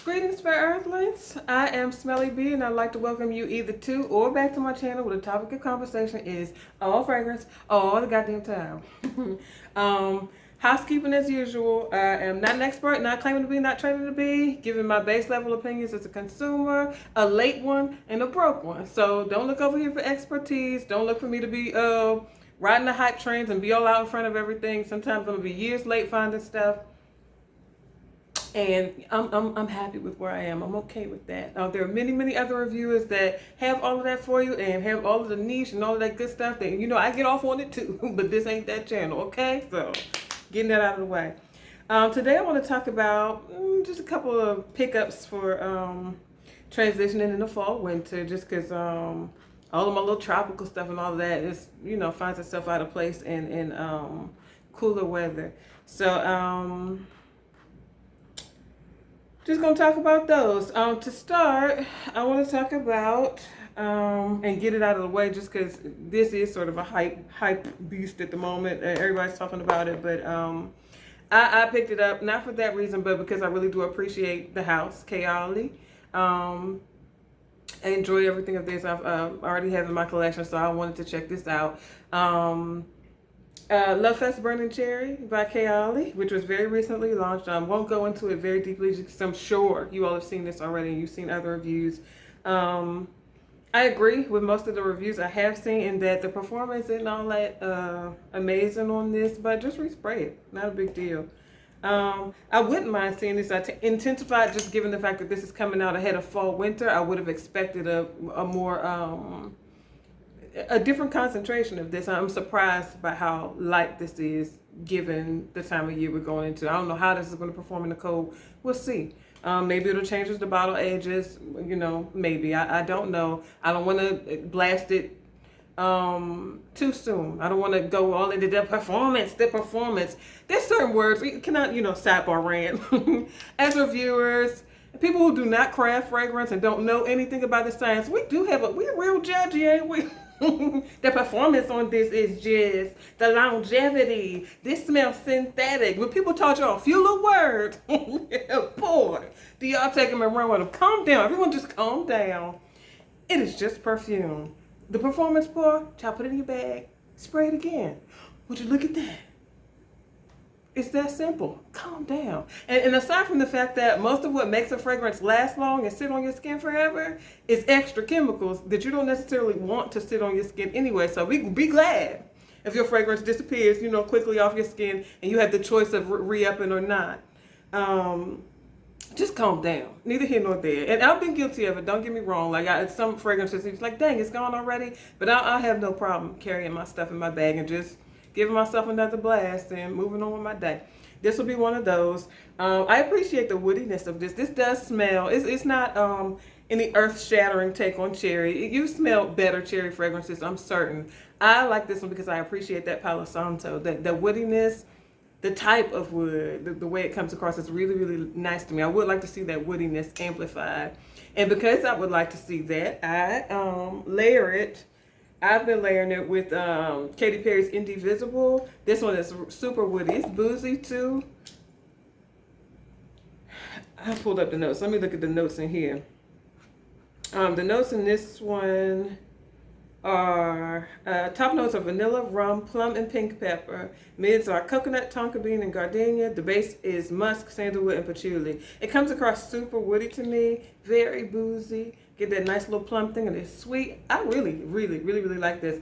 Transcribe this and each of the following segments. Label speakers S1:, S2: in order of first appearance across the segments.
S1: Greetings, fair earthlings. I am Smelly B, and I'd like to welcome you either to or back to my channel where the topic of conversation is all fragrance all the goddamn time. Housekeeping as usual. I am not an expert, not claiming to be, not training to be, giving my base level opinions as a consumer, a late one, and a broke one. So don't look over here for expertise. Don't look for me to be riding the hype trains and be all out in front of everything. Sometimes I'm gonna be years late finding stuff. And I'm happy with where I am. I'm okay with that. There are many other reviewers that have all of that for you and have all of the niche and all of that good stuff that, I get off on it too, but this ain't that channel, okay? So getting that out of the way. Today I want to talk about just a couple of pickups for transitioning into fall, winter, just because all of my little tropical stuff and all of that is, finds itself out of place in cooler weather. So, just gonna talk about those. To start, I want to talk about and get it out of the way, just because this is sort of a hype beast at the moment. Everybody's talking about it, but I picked it up not for that reason, but because I really do appreciate the house, Kayali. I enjoy everything of this. I've already have in my collection, so I wanted to check this out. Lovefest Burning Cherry by Kayali, which was very recently launched. Won't go into it very deeply because I'm sure you all have seen this already and you've seen other reviews. I agree with most of the reviews I have seen in that the performance isn't all that amazing on this, but just respray it. Not a big deal. I wouldn't mind seeing this intensified, just given the fact that this is coming out ahead of fall winter. I would have expected a more a different concentration of this. I'm surprised by how light this is given the time of year we're going into. I don't know how this is going to perform in the cold. We'll see. Maybe it'll change as the bottle ages, maybe. I don't know. I don't want to blast it too soon. I don't want to go all into the performance. There's certain words, we cannot, sidebar rant. As reviewers, people who do not craft fragrance and don't know anything about the science, we're real judgy, ain't we? The performance on this is just the longevity. This smells synthetic. When people taught y'all a few little words, boy, do y'all take them and run with them. Calm down. Everyone just calm down. It is just perfume. The performance pour, y'all put it in your bag, spray it again. Would you look at that? It's that simple. Calm down. And aside from the fact that most of what makes a fragrance last long and sit on your skin forever is extra chemicals that you don't necessarily want to sit on your skin anyway. So be glad if your fragrance disappears, quickly off your skin and you have the choice of re-upping or not. Just calm down. Neither here nor there. And I've been guilty of it. Don't get me wrong. Like some fragrances, it's like, dang, it's gone already. But I have no problem carrying my stuff in my bag and just giving myself another blast and moving on with my day. This will be one of those. I appreciate the woodiness of this. This does smell. It's not any earth-shattering take on cherry. You smell better cherry fragrances, I'm certain. I like this one because I appreciate that Palo Santo. The woodiness, the type of wood, the way it comes across is really nice to me. I would like to see that woodiness amplified. And because I would like to see that, I layer it. I've been layering it with Katy Perry's Indi Visible. This one is super woody. It's boozy too. I pulled up the notes. Let me look at the notes in here. The notes in this one are top notes are vanilla, rum, plum, and pink pepper. Mids are coconut, tonka bean, and gardenia. The base is musk, sandalwood, and patchouli. It comes across super woody to me. Very boozy. Get that nice little plum thing, and it's sweet. I really like this.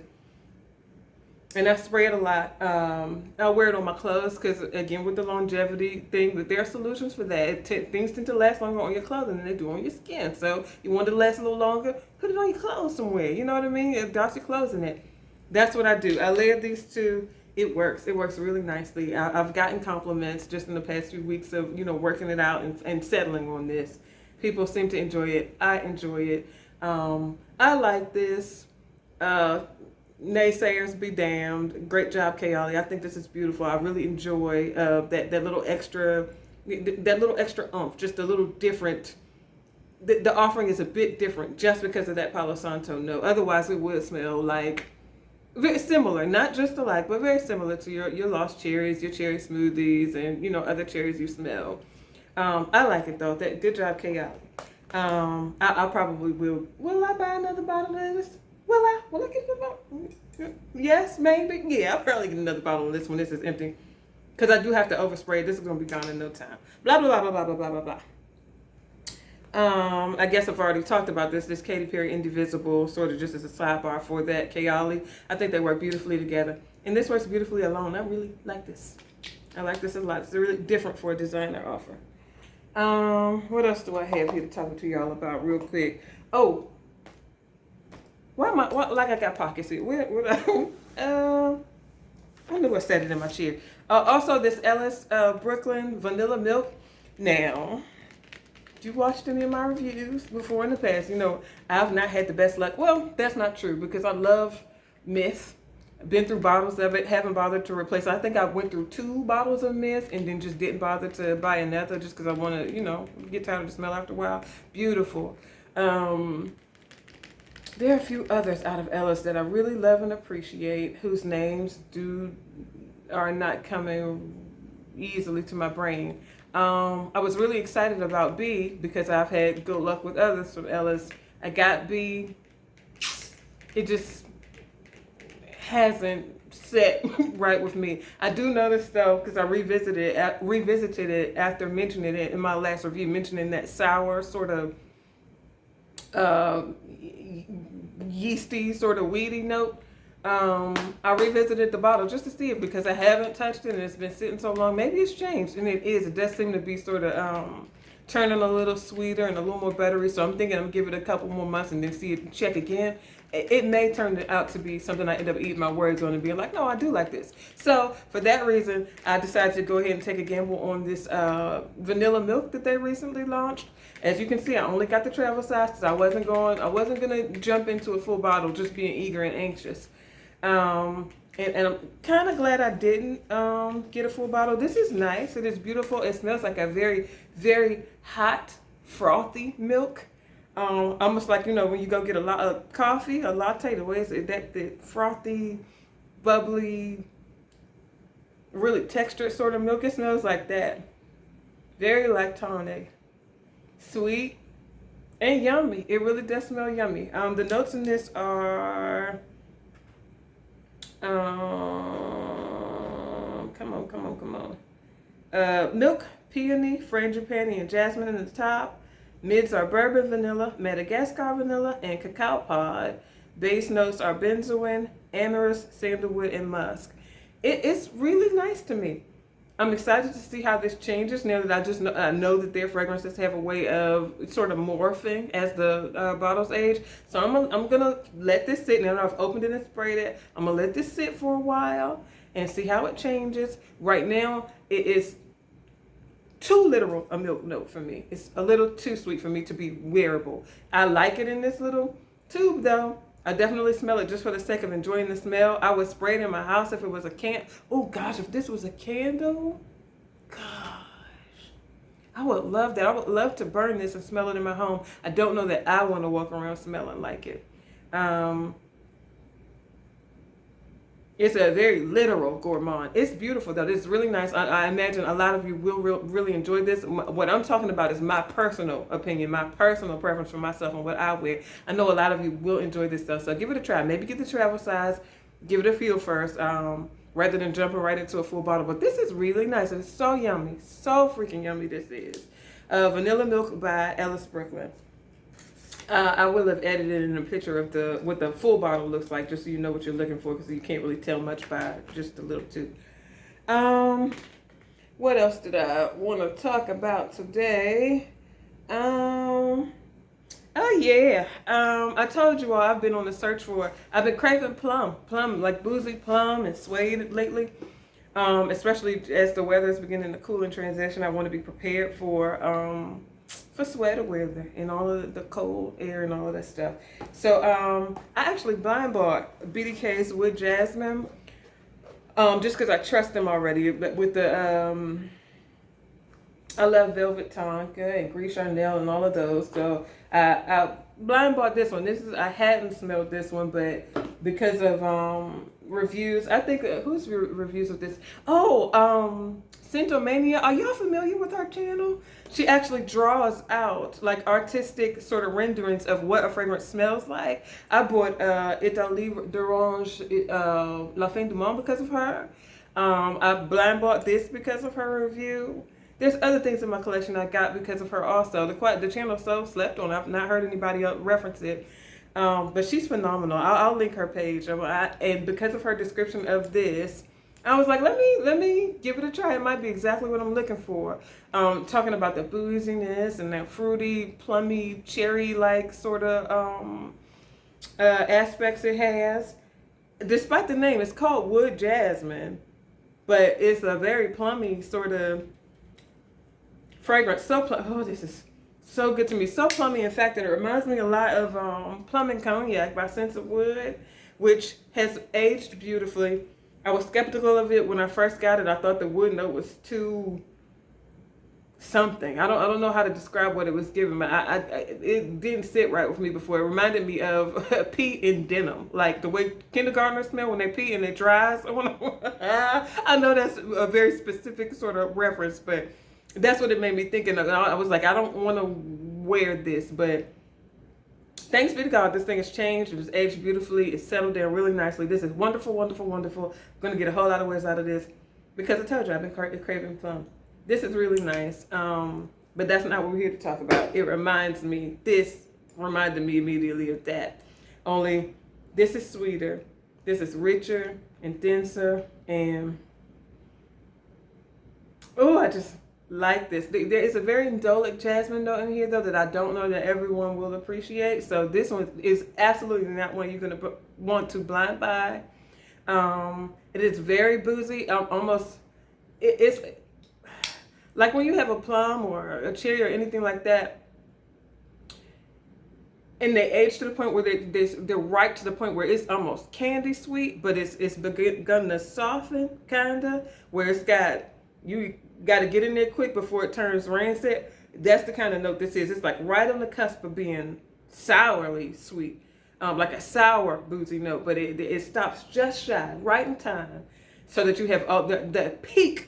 S1: And I spray it a lot. I'll wear it on my clothes because, again, with the longevity thing, but there are solutions for that. Things tend to last longer on your clothing than they do on your skin. So you want it to last a little longer, put it on your clothes somewhere. You know what I mean? Douse your clothes in it. That's what I do. I layer these two. It works. It works really nicely. I've gotten compliments just in the past few weeks of, working it out and settling on this. People seem to enjoy it. I enjoy it. I like this. Naysayers be damned. Great job, Kayali. I think this is beautiful. I really enjoy that little extra oomph, just a little different. The offering is a bit different just because of that Palo Santo note. Otherwise, it would smell like very similar, not just alike, but very similar to your lost cherries, your cherry smoothies, and other cherries you smell. I like it though. Good job, Kayali. I probably will. Will I buy another bottle of this? Will I? Will I get another bottle? Yes, maybe. Yeah, I'll probably get another bottle of this when this is empty. Because I do have to overspray. This is going to be gone in no time. Blah, blah, blah, blah, blah, blah, blah, blah. I guess I've already talked about this. This Katy Perry Indivisible, sort of just as a sidebar for that Kayali. I think they work beautifully together. And this works beautifully alone. I really like this. I like this a lot. It's really different for a designer offer. What else do I have here to talk to y'all about real quick? Oh, why am I, like I got pockets here. I knew I said it in my chair. Also, this Ellis Brooklyn Vanilla Milk. Now, you watched any of my reviews before in the past. You know, I've not had the best luck. Well, that's not true because I love Mist. I've been through bottles of it, haven't bothered to replace it. I think I went through 2 bottles of Mist and then just didn't bother to buy another just because I want to, you know, get tired of the smell after a while. Beautiful. There are a few others out of Ellis that I really love and appreciate, whose names are not coming easily to my brain. I was really excited about B because I've had good luck with others from Ellis. I got B. It just hasn't set right with me. I do notice though, because I revisited it after mentioning it in my last review, mentioning that sour sort of yeasty, sort of weedy note. I revisited the bottle just to see it because I haven't touched it and it's been sitting so long. Maybe it's changed, and it is. It does seem to be sort of turning a little sweeter and a little more buttery. So I'm thinking I'm gonna give it a couple more months and then see it, check again. It may turn out to be something I end up eating my words on and being like, no, I do like this. So for that reason, I decided to go ahead and take a gamble on this vanilla milk that they recently launched. As you can see, I only got the travel size because I wasn't gonna jump into a full bottle, just being eager and anxious. And I'm kind of glad I didn't get a full bottle. This is nice. It is beautiful. It smells like a very, very hot, frothy milk. Almost like, you know, when you go get a lot of coffee, a latte, the way it's the frothy, bubbly, really textured sort of milk. It smells like that. Very lactonic, sweet, and yummy. It really does smell yummy. The notes in this are come on. Milk, peony, frangipani, and jasmine in the top. Mids are bourbon vanilla, Madagascar vanilla, and cacao pod. Base notes are benzoin, amorous, sandalwood, and musk. It's really nice to me. I'm excited to see how this changes now that I know that their fragrances have a way of sort of morphing as the bottles age. So I'm gonna let this sit. Now that I've opened it and sprayed it, I'm gonna let this sit for a while and see how it changes. Right now, it is too literal a milk note for me. It's a little too sweet for me to be wearable. I like it in this little tube though. I definitely smell it just for the sake of enjoying the smell. I would spray it in my house if it was a can. Oh gosh, if this was a candle, gosh, I would love that. I would love to burn this and smell it in my home. I don't know that I want to walk around smelling like it. It's a very literal gourmand. It's beautiful though. It's really nice. I imagine a lot of you will really enjoy this. What I'm talking about is my personal opinion, my personal preference for myself and what I wear. I know a lot of you will enjoy this stuff. So give it a try. Maybe get the travel size. Give it a feel first rather than jumping right into a full bottle. But this is really nice. It's so yummy. So freaking yummy this is. Vanilla Milk by Ellis Brooklyn. I will have edited in a picture of what the full bottle looks like, just so you know what you're looking for, because you can't really tell much by just the little tube. What else did I want to talk about today? Oh yeah. I told you all I've been on the search I've been craving plum, like boozy plum and suede lately. Especially as the weather is beginning to cool and transition, I want to be prepared for sweater weather and all of the cold air and all of that stuff. So I actually blind bought BDK's Wood Jasmin just because I trust them already. But with the I love Velvet Tonka and Gris Charnel and all of those. So I blind bought this one. I hadn't smelled this one, but because of reviews, I think whose reviews of this? Scentomania. Are y'all familiar with her channel? She actually draws out like artistic sort of renderings of what a fragrance smells like. I bought Italie d'Orange La Fin du Monde because of her. I blind bought this because of her review. There's other things in my collection I got because of her also. The channel so slept on. I've not heard anybody else reference it. But she's phenomenal. I'll link her page. And because of her description of this, I was like, let me give it a try. It might be exactly what I'm looking for. Talking about the booziness and that fruity, plummy, cherry-like sort of aspects it has. Despite the name, it's called Wood Jasmin, but it's a very plummy sort of fragrance. Oh, this is so good to me. So plummy, in fact, that it reminds me a lot of Plum and Cognac by Sense of Wood, which has aged beautifully. I was skeptical of it when I first got it. I thought the wood note was too something. I don't know how to describe what it was giving, but it didn't sit right with me before. It reminded me of pee in denim, like the way kindergartners smell when they pee and it dries. I know that's a very specific sort of reference, but that's what it made me thinking of. I was like, I don't want to wear this, but thanks be to God, this thing has changed. It was aged beautifully. It's settled down really nicely. This is wonderful, wonderful, wonderful. I'm going to get a whole lot of wears out of this because I told you I've been craving plum. This is really nice, but that's not what we're here to talk about. This reminded me immediately of that. Only this is sweeter. This is richer and denser. And, oh, I just like this. There is a very indolic jasmine note in here, though, that I don't know that everyone will appreciate. So this one is absolutely not one you're going to want to blind buy. It is very boozy. It's like when you have a plum or a cherry or anything like that, and they age to the point where they're ripe to the point where it's almost candy sweet, but it's begun to soften, kind of, where you got to get in there quick before it turns rancid. That's the kind of note this is. It's like right on the cusp of being sourly sweet, like a sour boozy note, but it stops just shy, right in time, so that you have all the peak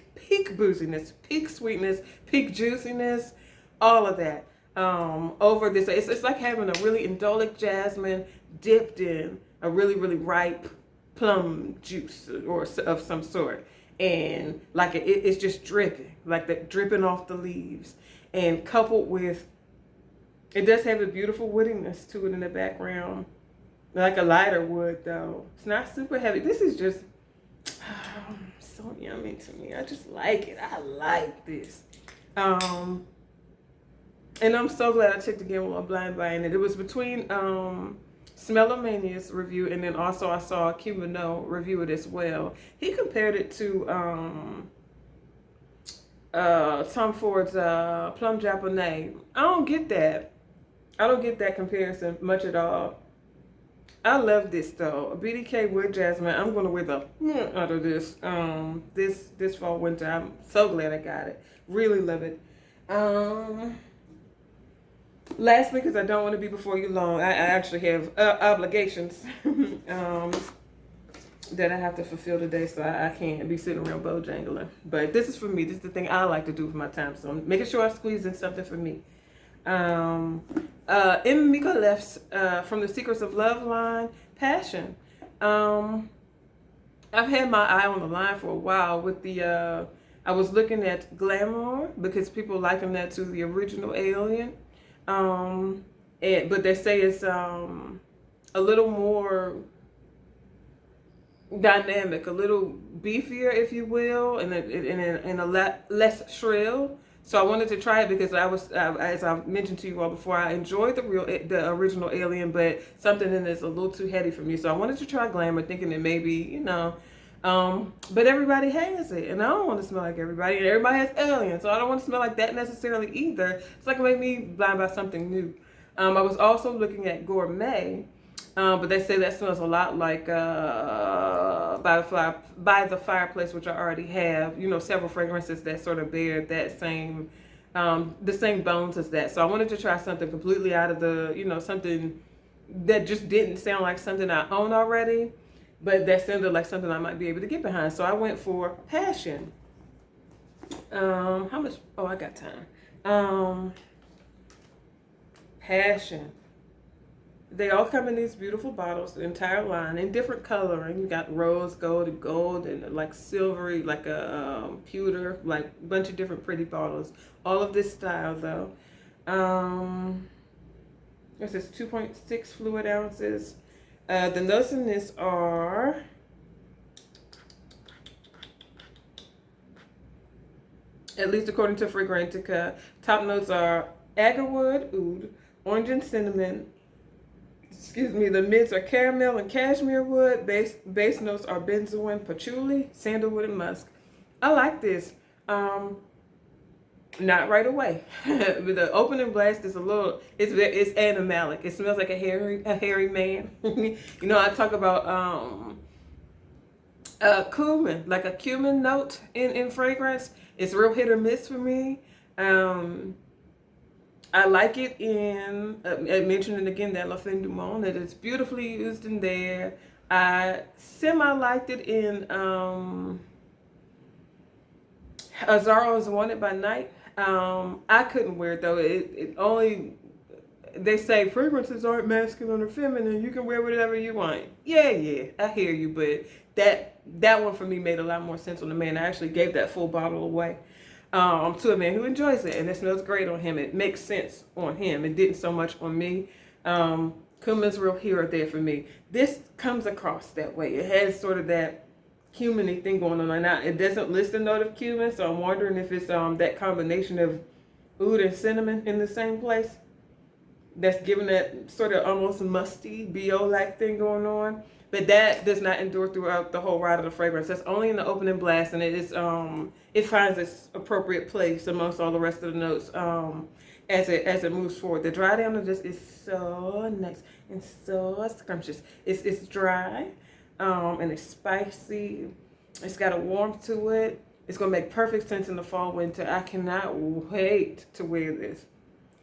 S1: booziness, peak sweetness, peak juiciness, all of that over this. It's like having a really indolic jasmine dipped in a really, really ripe plum juice or of some sort. And like it's just dripping, like that dripping off the leaves. And coupled with, it does have a beautiful woodiness to it in the background. Like a lighter wood though. It's not super heavy. This is just so yummy to me. I just like it. I like this. And I'm so glad I checked again with my blind buying it. It was between Smellomania's review, and then also I saw Cumino review it as well. He compared it to Tom Ford's Plum Japonais. I don't get that comparison much at all. I love this though. BDK Wood Jasmin. I'm gonna wear the out of this this fall winter. I'm so glad I got it. Really love it. Lastly, because I don't want to be before you long, I actually have obligations that I have to fulfill today, so I can't be sitting around bojangling. But this is for me. This is the thing I like to do for my time, so I'm making sure I squeeze in something for me. In Micallef's from the Secrets of Love line, Passion. I've had my eye on the line for a while with the, I was looking at Glamour because people liken that to the original Alien. But they say it's a little more dynamic, a little beefier, if you will, and a lot less shrill. So I wanted to try it because as I mentioned to you all before, I enjoyed the original Alien, but something in it's a little too heady for me. So I wanted to try Glamour, thinking that maybe, but everybody has it, and I don't want to smell like everybody, and everybody has Alien, so I don't want to smell like that necessarily either. It's like it made me blind by something new. I was also looking at Gourmet, but they say that smells a lot like by the Fireplace, which I already have. Several fragrances that sort of bear that same, the same bones as that. So I wanted to try something completely out of the, something that just didn't sound like something I own already, but that sounded like something I might be able to get behind. So I went for Passion. How much? Oh, I got time. Passion. They all come in these beautiful bottles, the entire line, in different coloring. You got rose gold and gold and like silvery, like a pewter, like a bunch of different pretty bottles. All of this style though. This is 2.6 fluid ounces. The notes in this are at least according to Fragrantica. Top notes are agarwood, oud, orange and cinnamon. Excuse me. The mids are caramel and cashmere wood. Base notes are benzoin, patchouli, sandalwood, and musk. I like this. Not right away. But the opening blast is a little. It's animalic. It smells like a hairy man. You know, I talk about cumin, like a cumin note in fragrance. It's real hit or miss for me. I like it in, I mentioned it again, that La Fin du Monde, that it's beautifully used in there. I semi-liked it in Azzaro's Wanted by Night. I couldn't wear it though. It only, they say fragrances aren't masculine or feminine. You can wear whatever you want. Yeah, I hear you, but that one for me made a lot more sense on the man. I actually gave that full bottle away to a man who enjoys it, and it smells great on him. It makes sense on him. It didn't so much on me. Cumin's real here or there for me. This comes across that way. It has sort of that cumin-y thing going on. Now, it doesn't list a note of cumin, so I'm wondering if it's that combination of oud and cinnamon in the same place that's giving that sort of almost musty BO-like thing going on. But that does not endure throughout the whole ride of the fragrance. That's only in the opening blast, and it is it finds its appropriate place amongst all the rest of the notes as it moves forward. The dry down of this is so nice and so scrumptious. It's dry and it's spicy. It's got a warmth to it. It's gonna make perfect sense in the fall, winter. I cannot wait to wear this.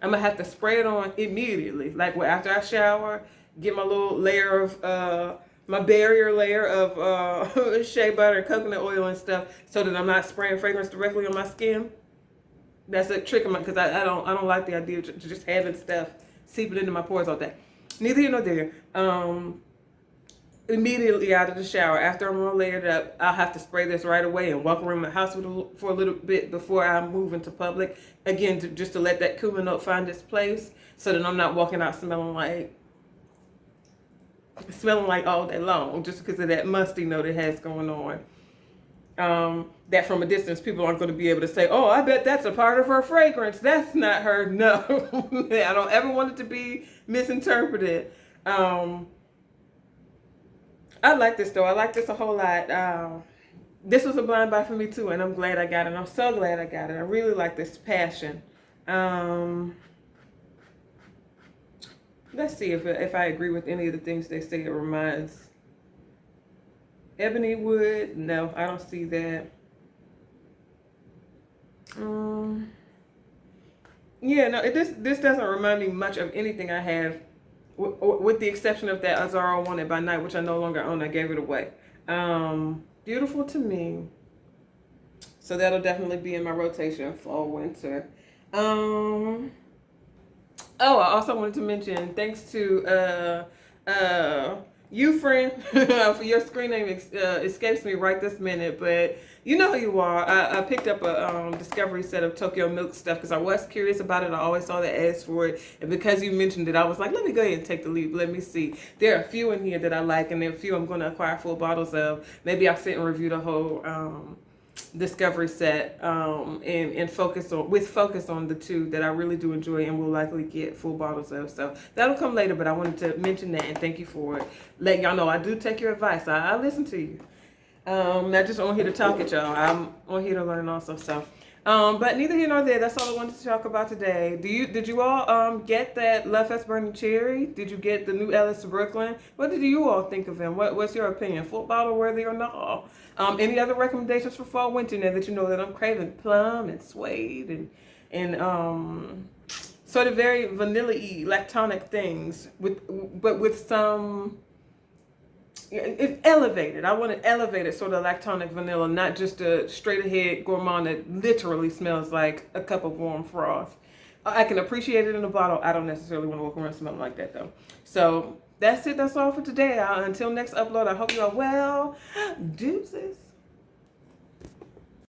S1: I'm gonna have to spray it on immediately, like after I shower, get my little layer of my barrier layer of shea butter and coconut oil and stuff, so that I'm not spraying fragrance directly on my skin. That's a trick of mine, because I don't like the idea of just having stuff seeping into my pores all day. Neither here nor there. Immediately out of the shower, after I'm all layered up, I'll have to spray this right away and walk around my house for a little bit before I move into public. Again, just to let that cumin note find its place, so that I'm not walking out smelling like all day long, just because of that musty note it has going on. That from a distance, people aren't going to be able to say, oh, I bet that's a part of her fragrance. That's not her. No. I don't ever want it to be misinterpreted. I like this though. I like this a whole lot. This was a blind buy for me too, and I'm glad I got it. I'm so glad I got it. I really like this Passion. Let's see if I agree with any of the things they say it reminds. Ebony wood, no, I don't see that. Yeah, no, this doesn't remind me much of anything I have, with the exception of that Azzaro Wanted by Night, which I no longer own. I gave it away. Beautiful to me. So that'll definitely be in my rotation fall, winter. Oh, I also wanted to mention, thanks to you, friend, for your screen name escapes me right this minute, but you know who you are. I picked up a discovery set of Tokyo Milk stuff because I was curious about it. I always saw the ads for it, and because you mentioned it, I was like, let me go ahead and take the lead. Let me see. There are a few in here that I like, and there are a few I'm going to acquire full bottles of. Maybe I'll sit and review the whole discovery set and focus on the two that I really do enjoy and will likely get full bottles of. So that'll come later, but I wanted to mention that and thank you for it. Letting y'all know I do take your advice. I listen to you. Not just on here to talk at y'all. I'm on here to learn also. So but neither here nor there. That's all I wanted to talk about today. Did you all get that Lovefest Burning Cherry? Did you get the new Ellis Brooklyn? What did you all think of them? What's your opinion? Full bottle worthy or not? Any other recommendations for fall, winter now that you know that I'm craving plum and suede and sort of very vanilla-y, lactonic things but with some it's elevated. I want an elevated sort of lactonic vanilla, not just a straight ahead gourmand that literally smells like a cup of warm froth. I can appreciate it in a bottle. I don't necessarily want to walk around smelling like that though. So that's it. That's all for today. Until next upload, I hope you are well. Deuces.